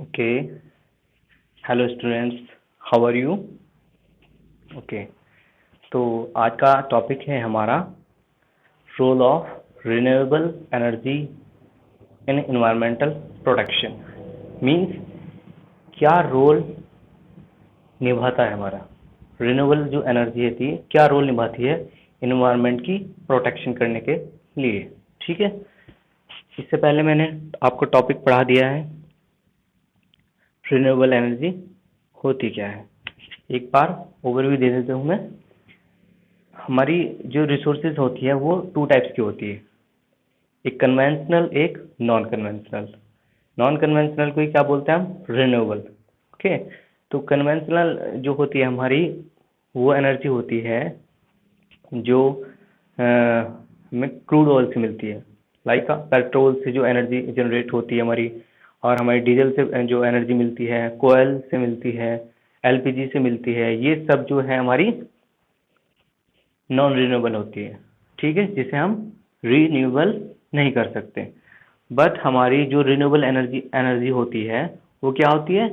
Okay. Hello students, how are you? Okay. तो आज का टॉपिक है हमारा role of renewable energy in environmental protection. Means क्या रोल निभाता है हमारा रिन्यूएबल जो एनर्जी होती है, क्या रोल निभाती है एनवायरमेंट की प्रोटेक्शन करने के लिए। ठीक है, इससे पहले मैंने आपको टॉपिक पढ़ा दिया है रिन्यूएबल एनर्जी होती क्या है। एक बार ओवरव्यू दे देता हूँ मैं। हमारी जो रिसोर्सेज होती है वो टू टाइप्स की होती है, एक कन्वेंशनल, एक नॉन कन्वेंशनल। नॉन कन्वेंशनल को ही क्या बोलते हैं हम? रिन्यूएबल। ओके। तो कन्वेंशनल जो होती है हमारी, वो एनर्जी होती है जो हमें क्रूड ऑयल से मिलती है। लाइक पेट्रोल से जो एनर्जी जनरेट होती है हमारी, और हमारी डीजल से जो एनर्जी मिलती है, कोयल से मिलती है, एलपीजी से मिलती है, ये सब जो है हमारी नॉन रिन्यूएबल होती है। ठीक है, जिसे हम रिन्यूएबल नहीं कर सकते। बट हमारी जो रिन्यूएबल एनर्जी एनर्जी होती है वो क्या होती है?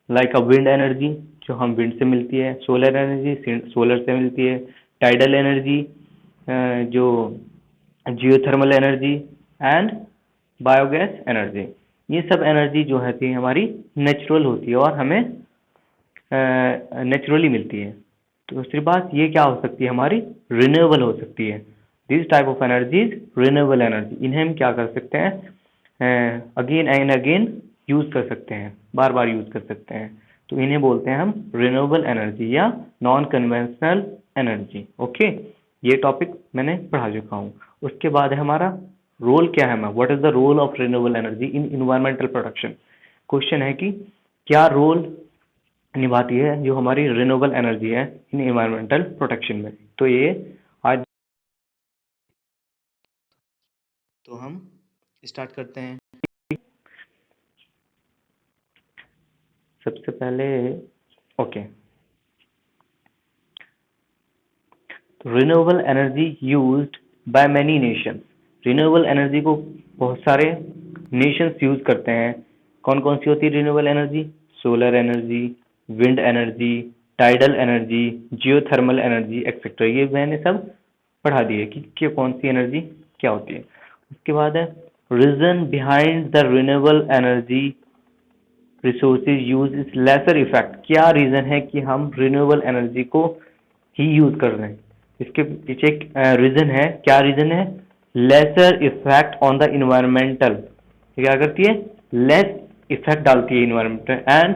लाइक विंड एनर्जी जो हम विंड से मिलती है, सोलर एनर्जी सोलर से मिलती है, टाइडल एनर्जी जो geothermal energy and biogas energy. ये सब एनर्जी जो है थी हमारी नेचुरल होती है और हमें नेचुरली मिलती है। तो दूसरी बात ये क्या हो सकती है हमारी? रिन्यूएबल हो सकती है। This type of energy is renewable energy. इन्हें हम क्या कर सकते हैं? अगेन एंड अगेन यूज कर सकते हैं, बार बार यूज कर सकते हैं। तो इन्हें बोलते हैं हम रिन्यूएबल एनर्जी या नॉन कन्वेंशनल एनर्जी। ओके, ये टॉपिक मैंने पढ़ा चुका हूँ। उसके बाद है हमारा रोल क्या है, what is the role of renewable energy in environmental protection. Question है कि क्या रोल निभाती है जो हमारी रिन्यूएबल एनर्जी है इन एनवायरमेंटल प्रोटेक्शन में। तो ये आज तो हम स्टार्ट करते हैं। सबसे पहले okay, renewable energy used by many Nations. Renewable energy को बहुत सारे नेशंस यूज करते हैं। कौन कौन सी होती है renewable energy? Solar energy, wind energy, tidal energy, geothermal energy etcetera. ये मैंने सब पढ़ा दिए कि कौन सी एनर्जी क्या होती है। उसके बाद है reason behind the renewable energy resources use is lesser effect. क्या रीजन है कि हम रिन्यूएबल एनर्जी को ही यूज कर रहे हैं? इसके पीछे एक रीजन है। क्या रीजन है? Lesser effect on the environmental. क्या करती है? लेस इफेक्ट डालती है environment and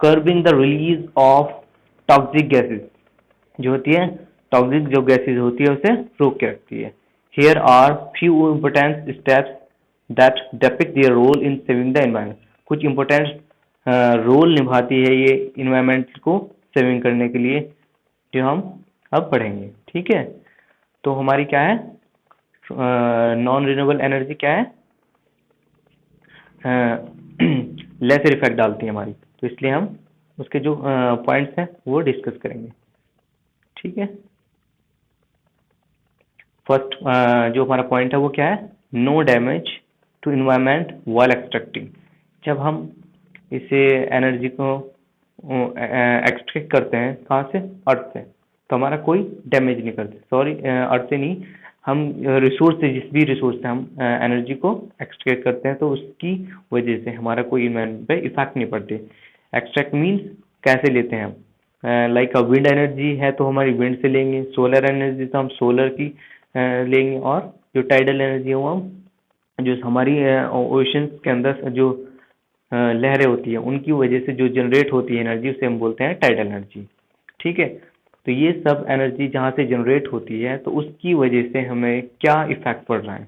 curbing the release of toxic gases. जो होती है टॉक्सिक जो गैसेज होती है उसे रोक के रखती है। Here are few important steps that depict their role in saving the environment. कुछ इम्पोर्टेंट रोल निभाती है ये इन्वायरमेंट को सेविंग करने के लिए, जो हम अब पढ़ेंगे। ठीक है, तो हमारी क्या है? नॉन रिन्यूएबल एनर्जी क्या है? लेसर इफेक्ट डालती है हमारी, तो इसलिए हम उसके जो पॉइंट्स हैं वो डिस्कस करेंगे। ठीक है, फर्स्ट जो हमारा पॉइंट है वो क्या है? No damage to environment while extracting. जब हम इसे एनर्जी को एक्सट्रैक्ट करते हैं कहाँ से? अर्थ से, तो हमारा कोई डैमेज नहीं करते। सॉरी, अर्थ से नहीं, हम रिसोर्स से, जिस भी रिसोर्स से हम एनर्जी को एक्सट्रैक्ट करते हैं, तो उसकी वजह से हमारा कोई इन्वायरमेंट पे इफेक्ट नहीं पड़ते। एक्सट्रैक्ट मीन्स कैसे लेते हैं हम? लाइक विंड एनर्जी है तो हमारी विंड से लेंगे, सोलर एनर्जी तो हम सोलर की लेंगे, और जो टाइडल एनर्जी है वो हम जो हमारी ओशन के अंदर जो लहरें होती है उनकी वजह से जो जनरेट होती है एनर्जी, उसे हम बोलते हैं टाइडल एनर्जी। ठीक है, तो ये सब एनर्जी जहाँ से जनरेट होती है तो उसकी वजह से हमें क्या इफेक्ट पड़ रहा है,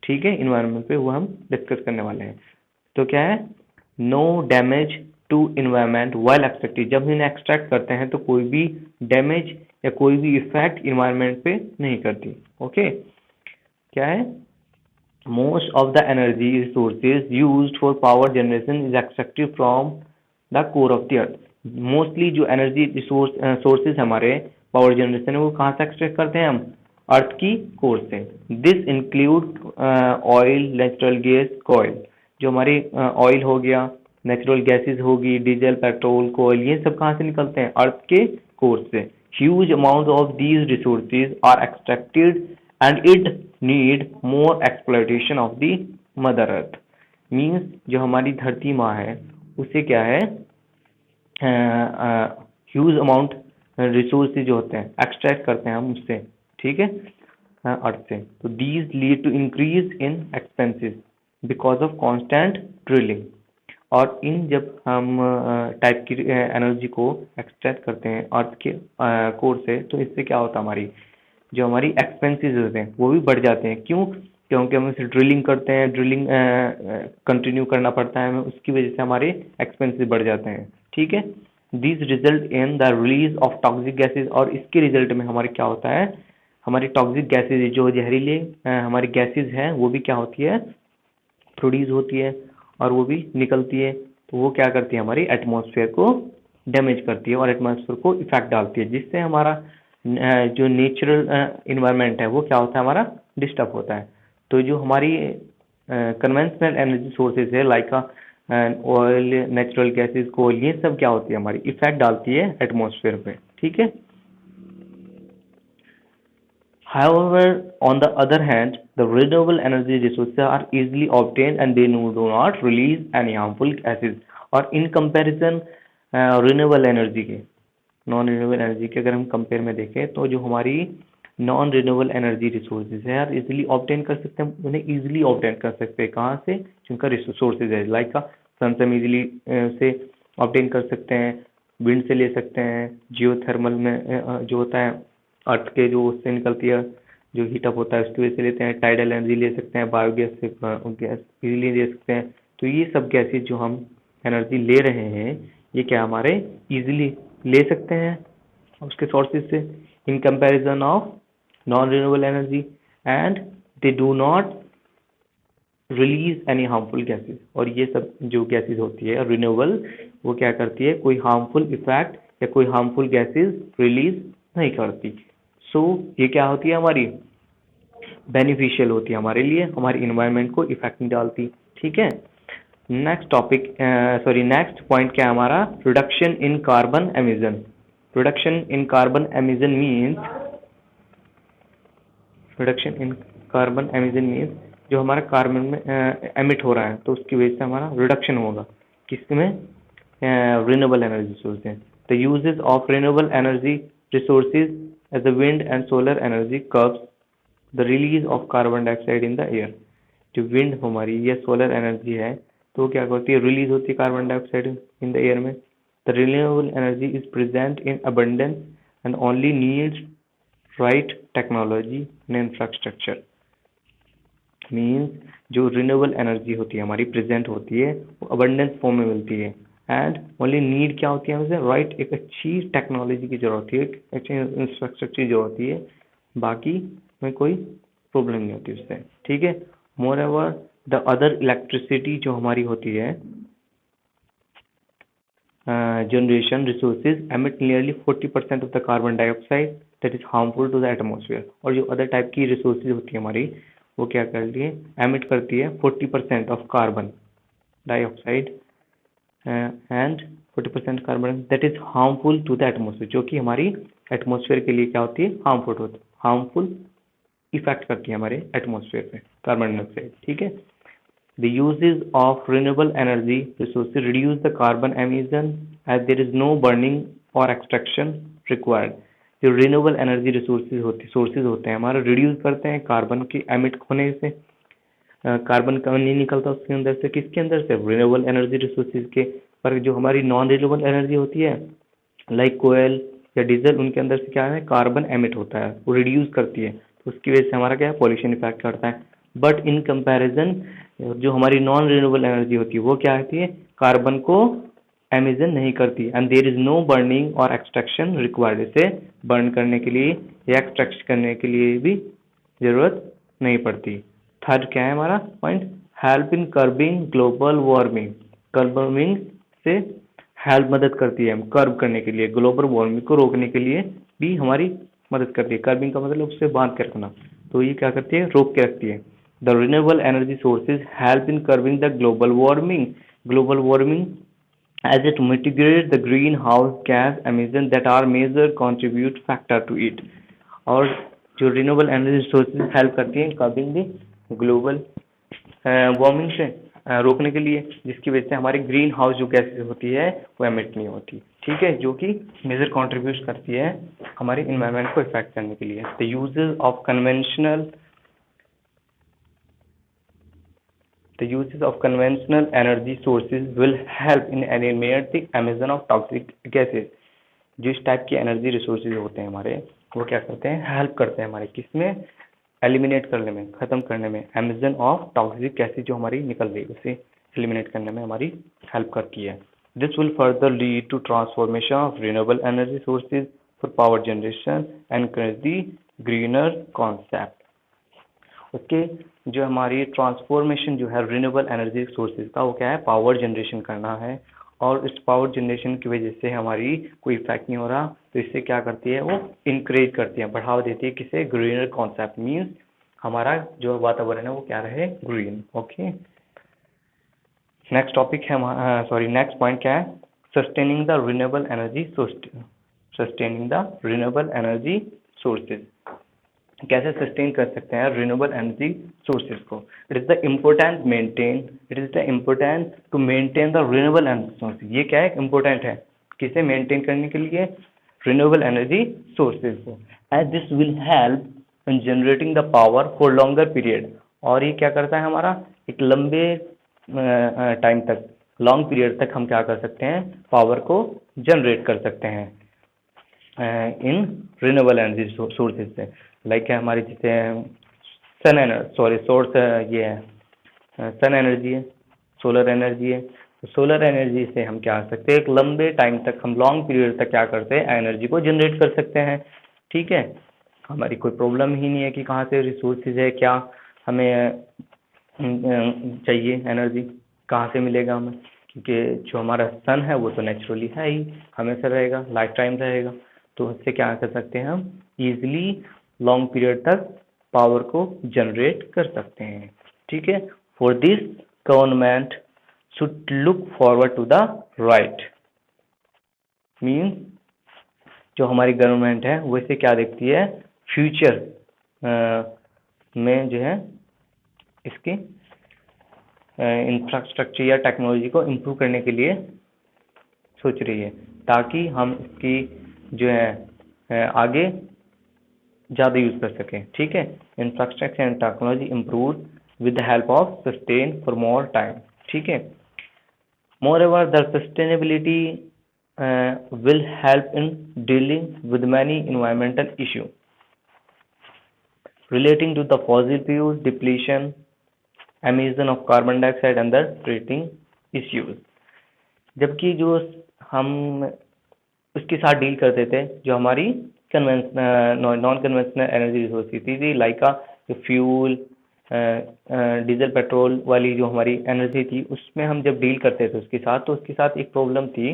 ठीक है, इन्वायरमेंट पे, वो हम डिस्कस करने वाले हैं। तो क्या है? No damage to environment while extracting. जब इन्हें एक्सट्रैक्ट करते हैं तो कोई भी डैमेज या कोई भी इफेक्ट इन्वायरमेंट पे नहीं करती। ओके, क्या है? Most of the energy resources used for power generation is extracted from the core of the earth. Mostly जो एनर्जी रिसोर्स सोर्सेज हमारे पावर जनरेशन है वो कहाँ से एक्सट्रैक्ट करते हैं हम? अर्थ की कोर से। This include oil, natural gas, कोयल। जो हमारी ऑयल हो गया, नेचुरल गैसेज होगी, डीजल, पेट्रोल, कोयल, ये सब कहाँ से निकलते हैं? अर्थ के कोर से। Huge amount of these resources are extracted and it need more exploitation of the mother earth. Means जो हमारी धरती माँ है उसे क्या है, ह्यूज अमाउंट रिसोर्सेज जो होते हैं एक्सट्रैक्ट करते हैं हम उससे, ठीक है, अर्थ से। तो these lead to increase in expenses because of constant drilling. और इन जब हम टाइप की एनर्जी को एक्सट्रैक्ट करते हैं अर्थ के कोर से, तो इससे क्या होता है, हमारी जो हमारी एक्सपेंसेस होते हैं वो भी बढ़ जाते हैं। क्यों? क्योंकि हम इसे ड्रिलिंग करते हैं, ड्रिलिंग कंटिन्यू करना पड़ता है हमें, उसकी वजह से हमारे एक्सपेंसेस बढ़ जाते हैं, ठीक है। This result in the release of toxic gases, और इसके रिजल्ट में हमारे क्या होता है, हमारी टॉक्सिक गैसेज जो जहरीले हमारी गैसेज हैं वो भी क्या होती है, प्रोड्यूस होती है और वो भी निकलती है। तो वो क्या करती है, हमारी एटमॉस्फेयर को डैमेज करती है और एटमॉस्फेयर को इफेक्ट डालती है, जिससे हमारा जो नेचुरल इन्वायरमेंट है वो क्या होता है, हमारा डिस्टर्ब होता है। तो जो हमारी कन्वेंशनल एनर्जी सोर्सेज है लाइक ऑयल, नेचुरल गैसेज, कोल, ये सब क्या होती है, हमारी इफेक्ट डालती है एटमॉस्फेयर पे, ठीक है। However, on the other hand, the renewable energy resources are easily obtained and they do not release any harmful gases. और in comparison renewable energy के, नॉन रिन्यूएबल एनर्जी के अगर हम कंपेयर में देखें, तो जो हमारी नॉन रिन्यूएबल एनर्जी रिसोर्सेज है यार, इजीली ऑब्टेन कर सकते हैं, उन्हें इजीली ऑब्टेन कर सकते हैं। कहाँ से? जिनका रिसोर्सेज है, लाइक का सन से हम इजीली से ऑब्टेन कर सकते हैं, विंड से ले सकते हैं, जियोथर्मल में जो होता है अर्थ के जो उससे निकलती है जो हीटअप होता है उसकी वजह से लेते हैं, टाइडल एनर्जी ले सकते हैं, बायोगैस से गैस इजीली ले सकते हैं। तो ये सब गैसेज जो हम एनर्जी ले रहे हैं ये क्या हमारे इजीली ले सकते हैं उसके सोर्सेज से, in comparison of non renewable energy, and they do not release any harmful gases. और ये सब जो गैसेज होती है रिन्यूएबल, वो क्या करती है, कोई हार्मफुल इफेक्ट या कोई हार्मफुल गैसेज रिलीज नहीं करती। सो ये क्या होती है, हमारी बेनिफिशियल होती है हमारे लिए, हमारी इन्वायरमेंट को इफेक्ट नहीं डालती, ठीक है। Next topic, sorry next point क्या है हमारा, reduction in carbon emission. Reduction in carbon emission means, reduction in carbon emission means जो हमारा कार्बन में एमिट हो रहा है तो उसकी वजह से हमारा रिडक्शन होगा, किसमें, renewable energy sources. The uses of renewable energy resources as the wind and solar energy curbs the release of carbon dioxide in the air. जो विंड हमारी या सोलर एनर्जी है तो वो क्या करती है, रिलीज होती है carbon dioxide in the air में। The renewable energy is present in abundance and only needs right technology and infrastructure. Means जो रिन्यूएबल एनर्जी होती है हमारी प्रेजेंट होती है वो अबंडेंस फॉर्म में मिलती है, एंड ओनली नीड क्या होती है हमें, राइट एक अच्छी टेक्नोलॉजी की जरूरत है, एक अच्छी इंफ्रास्ट्रक्चर की जरूरत है, बाकी में कोई प्रॉब्लम नहीं होती उससे, ठीक है। Moreover the other electricity जो हमारी होती है generation resources emit nearly 40% of the carbon dioxide that is harmful to the atmosphere. और जो अदर टाइप की रिसोर्सेज होती है हमारी वो क्या करती है, एमिट करती है 40% of carbon dioxide and 40% carbon that is harmful to the atmosphere, जो कि हमारी एटमोसफियर के लिए क्या होती है, हार्मफुल इफेक्ट करती है हमारे एटमोसफियर पे कार्बन डाइऑक्साइड, ठीक है। The uses of renewable energy resources reduce the carbon emission as there is no burning or extraction required. जो renewable energy sources होते हैं हमारा रिड्यूस करते हैं कार्बन की एमिट होने से, कार्बन का नहीं निकलता उसके अंदर से, किसके अंदर से, रिन्यूएबल एनर्जी रिसोर्सेज के। पर जो हमारी नॉन रिन्यूएबल एनर्जी होती है लाइक कोयल या डीजल, उनके अंदर से क्या है, कार्बन एमिट होता है, वो रिड्यूस करती है, तो उसकी वजह से हमारा क्या है, पॉल्यूशन इफेक्ट करता है। बट इन कंपैरिजन जो हमारी नॉन रिन्यूएबल एनर्जी होती है वो क्या होती है, कार्बन को एमिशन नहीं करती, and there is no burning और एक्सट्रैक्शन रिक्वायर्ड। इसे बर्न करने के लिए या एक्सट्रैक्ट करने के लिए भी जरूरत नहीं पड़ती। थर्ड क्या है हमारा point, help in curbing global warming. Global warming से हेल्प मदद करती है, हम कर्ब करने के लिए, ग्लोबल वार्मिंग को रोकने के लिए भी हमारी मदद करती है। कर्बिंग का मतलब उससे बांध के रखना, तो ये क्या करती है, रोक के रखती है। The renewable energy sources help in curbing the global warming global warming as it mitigates the greenhouse gas emissions that are major contribute factor to it। और जो रिन्यूएबल एनर्जी सोर्सेज हेल्प करती हैं कर्बिंग द ग्लोबल वार्मिंग से रोकने के लिए, जिसकी वजह से हमारी ग्रीन हाउस जो गैसेज होती है वो एमिट नहीं होती, ठीक है, जो कि मेजर कंट्रीब्यूट करती है हमारे इन्वायरमेंट को इफेक्ट करने के लिए। The uses of conventional energy sources will help in eliminate the emission of toxic gases। जो इस टाइप के एनर्जी रिसोर्सेज होते हैं हमारे, वो क्या करते हैं, हेल्प करते हैं हमारे किसमें, एलिमिनेट करने में, खत्म करने में, एमिशन ऑफ टॉक्सिक गैसेज जो हमारी निकल रही है उसे एलिमिनेट करने में हमारी हेल्प करती है। This will further lead to transformation of renewable energy sources for power generation and encourage the greener concept। उसके जो हमारी ट्रांसफॉर्मेशन जो है रिन्यूएबल एनर्जी सोर्सेज का, वो क्या है, पावर जनरेशन करना है, और इस पावर जनरेशन की वजह से हमारी कोई इफेक्ट नहीं हो रहा, तो इससे क्या करती है, वो इंकरेज करती है, बढ़ावा देती है किसे, ग्रीनर कॉन्सेप्ट, मीन्स हमारा जो वातावरण है वो क्या रहे, ग्रीन। ओके, नेक्स्ट टॉपिक है, सॉरी नेक्स्ट पॉइंट क्या है, sustaining the renewable energy sources. Sustaining the renewable energy sources, कैसे सस्टेन कर सकते हैं रिन्यूएबल एनर्जी सोर्सेज को। It is the important to maintain the renewable energy sources. ये क्या है, इम्पोर्टेंट है, किसे मेंटेन करने के लिए, रिन्यूएबल एनर्जी सोर्सेज को, as this will help in generating the power for longer period. और ये क्या करता है, हमारा एक लंबे टाइम तक, लॉन्ग पीरियड तक हम क्या कर सकते हैं, पावर को जनरेट कर सकते हैं इन रिन्यूएबल एनर्जी सोर्सेज से। लाइक है हमारी जैसे सन एनर्जी, सॉरी सोर्स ये है सन एनर्जी है, सोलर एनर्जी है। तो सोलर एनर्जी से हम क्या कर सकते हैं, एक लंबे टाइम तक, हम लॉन्ग पीरियड तक क्या करते हैं, एनर्जी को जनरेट कर सकते हैं, ठीक है। हमारी कोई प्रॉब्लम ही नहीं है कि कहाँ से रिसोर्सेज है, क्या हमें चाहिए एनर्जी, कहाँ से मिलेगा हमें, क्योंकि जो हमारा सन है वो तो नेचुरली है ही, हमेशा रहेगा, लाइफ टाइम रहेगा। तो उससे क्या कर सकते हैं, हम इजीली लॉन्ग पीरियड तक पावर को जनरेट कर सकते हैं, ठीक है। For this government should look forward to the right, means जो हमारी गवर्नमेंट है वो इसे क्या देखती है, फ्यूचर में जो है इसके इंफ्रास्ट्रक्चर या टेक्नोलॉजी को इम्प्रूव करने के लिए सोच रही है, ताकि हम इसकी जो है आगे ज़्यादा यूज़ कर सकें, ठीक है। Infrastructure and technology improve with the help of sustain for more time, ठीक है। Moreover the sustainability will help in dealing with many environmental issue relating to the fossil fuel depletion, emission of carbon dioxide and the treating issues। जबकि जो हम उसके साथ deal करते थे, जो हमारी नॉन कन्वेंशनल एनर्जी रिसोर्सेज थी, लाइक जो फ्यूल, डीजल, पेट्रोल वाली जो हमारी एनर्जी थी, उसमें हम जब डील करते थे उसके साथ, तो उसके साथ एक प्रॉब्लम थी,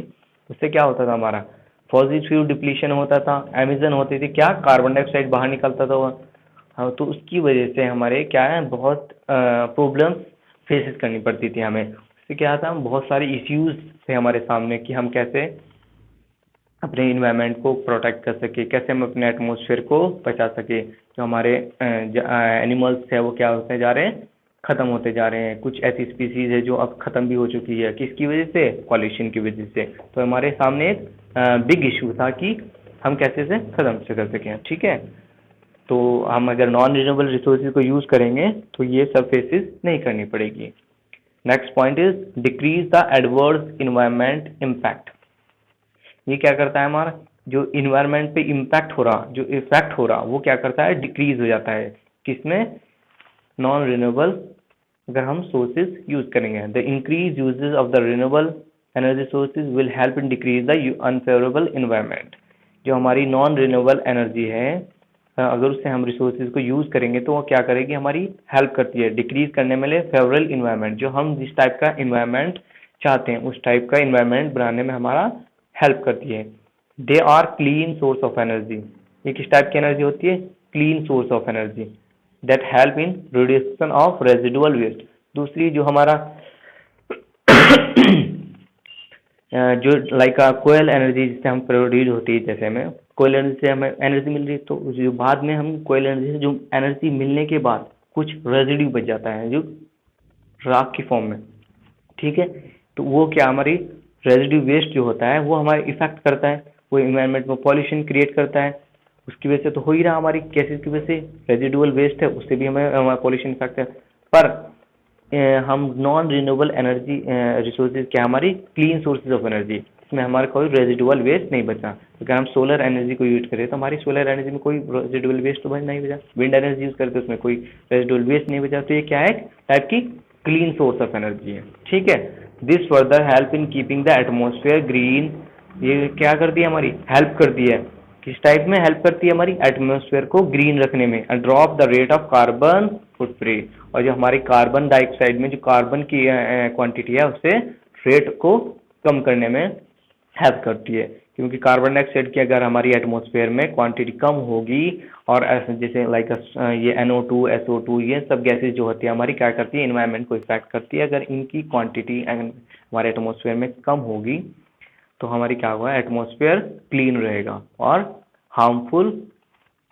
उससे क्या होता था, हमारा फॉसिल फ्यूल डिप्लीशन होता था, एमिशन होती थी, क्या, कार्बन डाइऑक्साइड बाहर निकलता था। हाँ, तो उसकी वजह से हमारे क्या है, बहुत प्रॉब्लम फेसेस करनी पड़ती थी हमें। उससे क्या था, बहुत सारे इश्यूज थे हमारे सामने कि हम कैसे अपने इन्वायरमेंट को प्रोटेक्ट कर सके, कैसे हम अपने एटमॉस्फेयर को बचा सके। जो हमारे एनिमल्स है वो क्या होते जा रहे हैं, ख़त्म होते जा रहे हैं। कुछ ऐसी स्पीसीज है जो अब ख़त्म भी हो चुकी है, किसकी वजह से, पॉल्यूशन की वजह से। तो हमारे सामने एक बिग इशू था कि हम कैसे से ख़त्म से कर सकें, ठीक है। तो हम अगर नॉन रिन्यूएबल रिसोर्सेज को यूज़ करेंगे तो ये सब फेसेस नहीं करनी पड़ेगी। Next point is decrease the adverse environment impact. ये क्या करता है, हमारा जो इन्वायरमेंट पे इम्पैक्ट हो रहा, जो इफेक्ट हो रहा, वो क्या करता है, डिक्रीज हो जाता है। किसमें, नॉन रिन्यूएबल अगर हम सोर्सेज यूज करेंगे। The increase uses of the renewable energy sources will help in decrease the unfavourable environment. जो हमारी नॉन रिन्यूएबल एनर्जी है, अगर उससे हम रिसोर्सेज को यूज़ करेंगे तो वो क्या करेगी, हमारी हेल्प करती है डिक्रीज करने में फेवरेबल इन्वायरमेंट। जो हम जिस टाइप का इन्वायरमेंट चाहते हैं उस टाइप का इन्वायरमेंट बनाने में हमारा हेल्प करती है। They are clean source of energy. ये किस टाइप की एनर्जी होती है, clean source of energy that help in reduction of residual waste. दूसरी जो हमारा जो लाइक कोयल एनर्जी जिससे हम प्रोड्यूस होती है, जैसे हमें कोयल एनर्जी से हमें एनर्जी मिल रही है, तो जो बाद में हम कोयल एनर्जी से जो एनर्जी मिलने के बाद कुछ रेजिड्यू बच जाता है जो राख की फॉर्म में, ठीक है। तो वो क्या, हमारी रेजिड्यू वेस्ट जो होता है वो हमारे इफेक्ट करता है, वो इन्वायरमेंट में पॉल्यूशन क्रिएट करता है। उसकी वजह से तो हो ही रहा, हमारी केसेस की वजह से रेजिडुअल वेस्ट है उससे भी हमें पॉल्यूशन इफेक्ट है। पर हम नॉन रिन्यूएबल एनर्जी रिसोर्सेज क्या, हमारी क्लीन सोर्सेज ऑफ एनर्जी, इसमें हमारा कोई रेजिडुअल वेस्ट नहीं बचा। तो अगर हम सोलर एनर्जी को यूज करें तो हमारी सोलर एनर्जी में कोई रेजिडुअल वेस्ट तो नहीं बचा। विंड एनर्जी यूज करते उसमें कोई रेजिडुअल वेस्ट नहीं बचा। तो ये क्या है, टाइप की क्लीन सोर्स ऑफ एनर्जी है, ठीक है। This further help in keeping the atmosphere green. ये क्या करती है, हमारी हेल्प करती है, किस टाइप में हेल्प करती है, हमारी एटमोसफेयर को ग्रीन रखने में। And drop the rate of carbon footprint, और जो हमारी कार्बन डाइऑक्साइड में जो कार्बन की क्वांटिटी है उससे रेट को कम करने में हेल्प करती है। क्योंकि कार्बन डाइऑक्साइड की अगर हमारी एटमॉस्फेयर में क्वांटिटी कम होगी, और जैसे लाइक ये NO2 SO2 ये सब गैसेज जो होती है हमारी क्या करती है, इन्वायरमेंट को इफेक्ट करती है। अगर इनकी क्वांटिटी हमारे एटमॉस्फेयर में कम होगी तो हमारी क्या होगा, एटमॉस्फेयर क्लीन रहेगा और हार्मफुल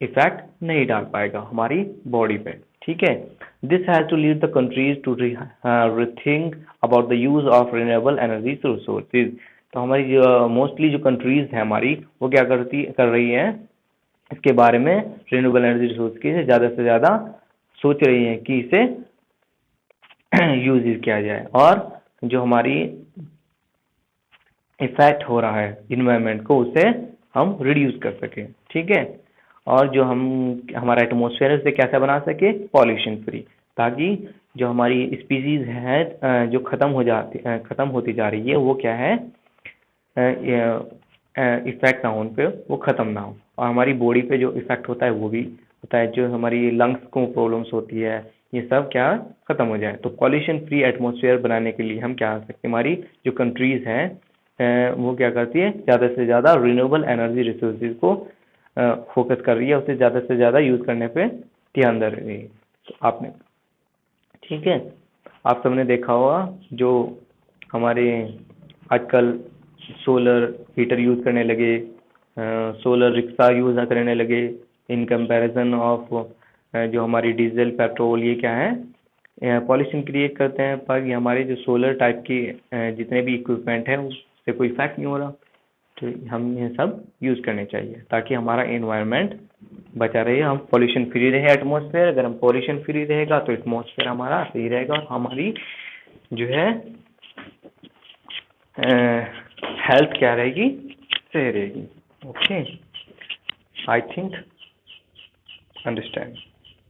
इफेक्ट नहीं डाल पाएगा हमारी बॉडी पे, ठीक है। This has to lead the countries to rethink about the use of renewable energy resources. तो हमारी जो मोस्टली जो कंट्रीज है हमारी वो क्या कर रही है, इसके बारे में रिन्यूएबल एनर्जी रिसोर्स की ज़्यादा से ज़्यादा सोच रही है कि इसे यूज किया जाए, और जो हमारी इफेक्ट हो रहा है इन्वायरमेंट को उसे हम रिड्यूस कर सकें, ठीक है। और जो हम हमारा एटमॉस्फेयर है उसे कैसा बना सके, पॉल्यूशन फ्री, ताकि जो हमारी स्पीसीज है जो खत्म होती जा रही है वो क्या है, इफेक्ट ना हो उन पे, वो खत्म ना हो। और हमारी बॉडी पे जो इफेक्ट होता है वो भी होता है, जो हमारी लंग्स को प्रॉब्लम्स होती है ये सब क्या खत्म हो जाए। तो पॉल्यूशन फ्री एटमॉस्फेयर बनाने के लिए हम क्या कर सकते हैं, हमारी जो कंट्रीज हैं वो क्या करती है, ज़्यादा से ज़्यादा रिन्यूएबल एनर्जी रिसोर्सेज को फोकस कर रही है, उसे ज़्यादा से ज़्यादा यूज़ करने पे ध्यान दे रही है। तो आपने, ठीक है, आप सबने देखा होगा जो हमारे आजकल सोलर हीटर यूज़ करने लगे, सोलर रिक्शा यूज़ करने लगे इन कंपैरिजन ऑफ जो हमारी डीजल पेट्रोल, ये क्या है, पॉल्यूशन क्रिएट करते हैं। पर ये हमारे जो सोलर टाइप की जितने भी इक्विपमेंट हैं उससे कोई इफेक्ट नहीं हो रहा। तो हम ये सब यूज़ करने चाहिए ताकि हमारा एनवायरनमेंट बचा रहे, हम पॉल्यूशन फ्री रहे एटमॉस्फेयर। अगर हम पॉल्यूशन फ्री रहेगा तो एटमॉस्फेयर हमारा सही रहेगा और हमारी जो है हेल्थ क्या रहेगी, सही रहेगी। Okay, I think understand.